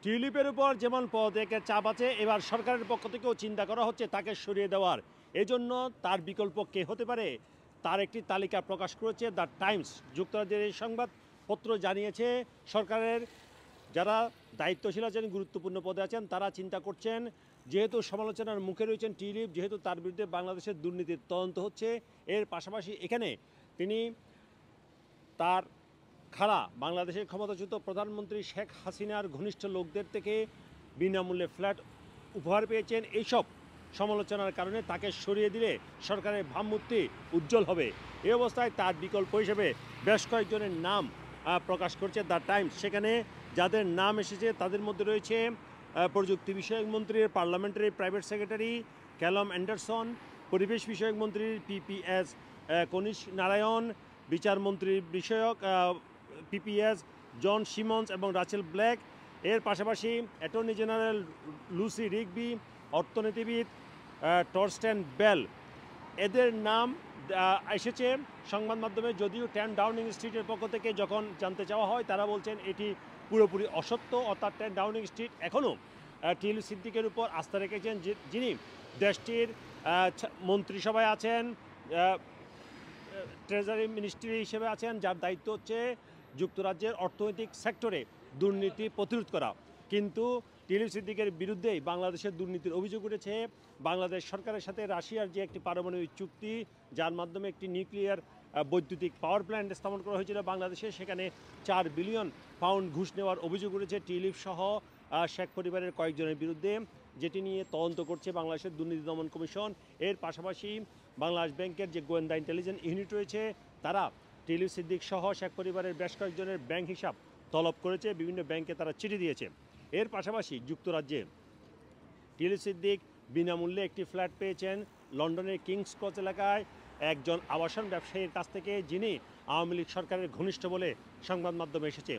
টিউলিপের উপর যেমন পদত্যাগের চাপ আছে, এবার সরকারের পক্ষ থেকেও চিন্তা করা হচ্ছে তাকে সরিয়ে দেওয়ার। এজন্য তার বিকল্প কে হতে পারে তার একটি তালিকা প্রকাশ করেছে দ্য টাইমস। যুক্তরাজ্যের এই সংবাদপত্র জানিয়েছে সরকারের যারা দায়িত্বশীল আছেন, গুরুত্বপূর্ণ পদে আছেন, তারা চিন্তা করছেন যেহেতু সমালোচনার মুখে রয়েছেন টিউলিপ, যেহেতু তার বিরুদ্ধে বাংলাদেশের দুর্নীতির তদন্ত হচ্ছে, এর পাশাপাশি এখানে তিনি তার খাড়া বাংলাদেশের ক্ষমতাচ্যুত প্রধানমন্ত্রী শেখ হাসিনার ঘনিষ্ঠ লোকদের থেকে বিনামূল্যে ফ্ল্যাট উপহার পেয়েছেন। এইসব সমালোচনার কারণে তাকে সরিয়ে দিলে সরকারের ভাবমূর্তি উজ্জ্বল হবে। এই অবস্থায় তার বিকল্প হিসেবে বেশ কয়েকজনের নাম প্রকাশ করছে দ্য টাইমস। সেখানে যাদের নাম এসেছে তাদের মধ্যে রয়েছে প্রযুক্তি বিষয়ক মন্ত্রীর parliamentary private secretary calm Anderson, পরিবেশ বিষয়ক মন্ত্রীর পিপিএস কনিশ নারায়ণ, বিচারমন্ত্রী বিষয়ক পিপিএস জন সিমন্স এবং রাচেল ব্ল্যাক। এর পাশাপাশি অ্যাটর্নি জেনারেল লুসি রিগবি, অর্থনীতিবিদ টরস্টেন বেল, এদের নাম এসেছে সংবাদ মাধ্যমে। যদিও 10 ডাউনিং স্ট্রিটের পক্ষ থেকে যখন জানতে চাওয়া হয় তারা বলছেন এটি পুরোপুরি অসত্য, অর্থাৎ 10 ডাউনিং স্ট্রিট এখনও টিউলিপ সিদ্দিকের উপর আস্থা রেখেছেন, যিনি দেশটির মন্ত্রিসভায় আছেন, ট্রেজারি মিনিস্ট্রি হিসেবে আছেন, যার দায়িত্ব হচ্ছে যুক্তরাজ্যের অর্থনৈতিক সেক্টরে দুর্নীতি প্রতিরোধ করা। কিন্তু টিউলিপ সিদ্দিকের বিরুদ্ধেই বাংলাদেশের দুর্নীতির অভিযোগ উঠেছে। বাংলাদেশ সরকারের সাথে রাশিয়ার যে একটি পারমাণবিক চুক্তি, যার মাধ্যমে একটি নিউক্লিয়ার বৈদ্যুতিক পাওয়ার প্ল্যান্ট স্থাপন করা হয়েছিল বাংলাদেশে, সেখানে 4 বিলিয়ন পাউন্ড ঘুষ নেওয়ার অভিযোগ উঠেছে টিউলিপ সহ শেখ পরিবারের কয়েকজনের বিরুদ্ধে, যেটি নিয়ে তদন্ত করছে বাংলাদেশের দুর্নীতি দমন কমিশন। এর পাশাপাশি বাংলাদেশ ব্যাংকের যে গোয়েন্দা ইন্টেলিজেন্স ইউনিট রয়েছে, তারা টিউলিপ সিদ্দিক সহ শেখ পরিবারের বেশ কয়েকজনের ব্যাংক হিসাব তলব করেছে, বিভিন্ন ব্যাংকে তারা চিঠি দিয়েছে। এর পাশাপাশি যুক্তরাজ্যে টিউলিপ সিদ্দিক বিনামূল্যে একটি ফ্ল্যাট পেয়েছেন লন্ডনের কিংস ক্রস এলাকায় একজন আবাসন ব্যবসায়ীর কাছ থেকে, যিনি আওয়ামী লীগ সরকারের ঘনিষ্ঠ বলে সংবাদ মাধ্যমে এসেছে।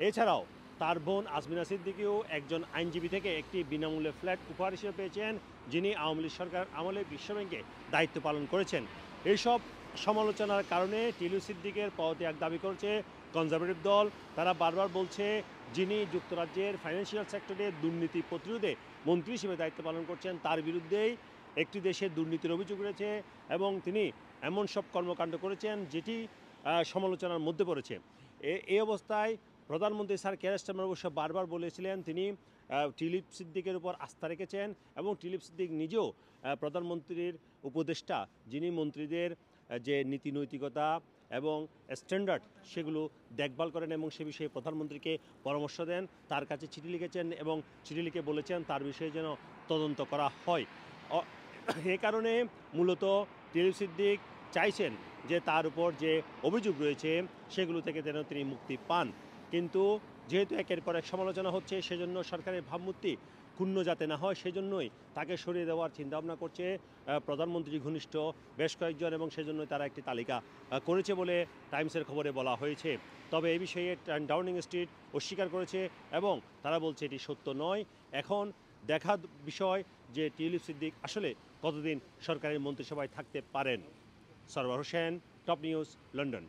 এছাড়াও তার বোন আজমিনা সিদ্দিকীও একজন আইনজীবী থেকে একটি বিনামূল্যে ফ্ল্যাট উপহার হিসেবে পেয়েছেন, যিনি আওয়ামী লীগ সরকার আমলে বিশ্বব্যাংকে দায়িত্ব পালন করেছেন। এইসব সমালোচনার কারণে টিউলিপ সিদ্দিকের পদত্যাগ দাবি করেছে কনজারভেটিভ দল। তারা বারবার বলছে যিনি যুক্তরাজ্যের ফাইন্যান্সিয়াল সেক্টরে দুর্নীতি প্রতিরোধে মন্ত্রী হিসেবে দায়িত্ব পালন করছেন, তার বিরুদ্ধেই একটি দেশে দুর্নীতির অভিযোগ রয়েছে এবং তিনি এমন সব কর্মকাণ্ড করেছেন যেটি সমালোচনার মধ্যে পড়েছে। এই অবস্থায় প্রধানমন্ত্রী স্যার কেয়ার স্টারমার অবশ্য বারবার বলেছিলেন তিনি টিউলিপ সিদ্দিকের উপর আস্থা রেখেছেন এবং টিউলিপ সিদ্দিক নিজেও প্রধানমন্ত্রীর উপদেষ্টা, যিনি মন্ত্রীদের যে নীতি নৈতিকতা এবং স্ট্যান্ডার্ড সেগুলো দেখভাল করেন এবং সে বিষয়ে প্রধানমন্ত্রীকে পরামর্শ দেন। তার কাছে চিঠি লিখেছেন এবং চিঠি লিখে বলেছেন তার বিষয়ে যেন তদন্ত করা হয়। এ কারণে মূলত টিউলিপ সিদ্দিক চাইছেন যে তার উপর যে অভিযোগ রয়েছে সেগুলো থেকে যেন তিনি মুক্তি পান। কিন্তু যেহেতু একের পর এক সমালোচনা হচ্ছে, সেজন্য সরকারের ভাবমূর্তি ক্ষুণ্ণ যাতে না হয়, সেজন্যই তাকে সরিয়ে দেওয়ার চিন্তাভাবনা করছে প্রধানমন্ত্রী ঘনিষ্ঠ বেশ কয়েকজন, এবং সেজন্য তারা একটি তালিকা করেছে বলে টাইমসের খবরে বলা হয়েছে। তবে এই বিষয়ে ডাউনিং স্ট্রিট অস্বীকার করেছে এবং তারা বলছে এটি সত্য নয়। এখন দেখার বিষয় যে টিউলিপ সিদ্দিক আসলে কতদিন সরকারের মন্ত্রিসভায় থাকতে পারেন। Sarwar Hossain, top news, London.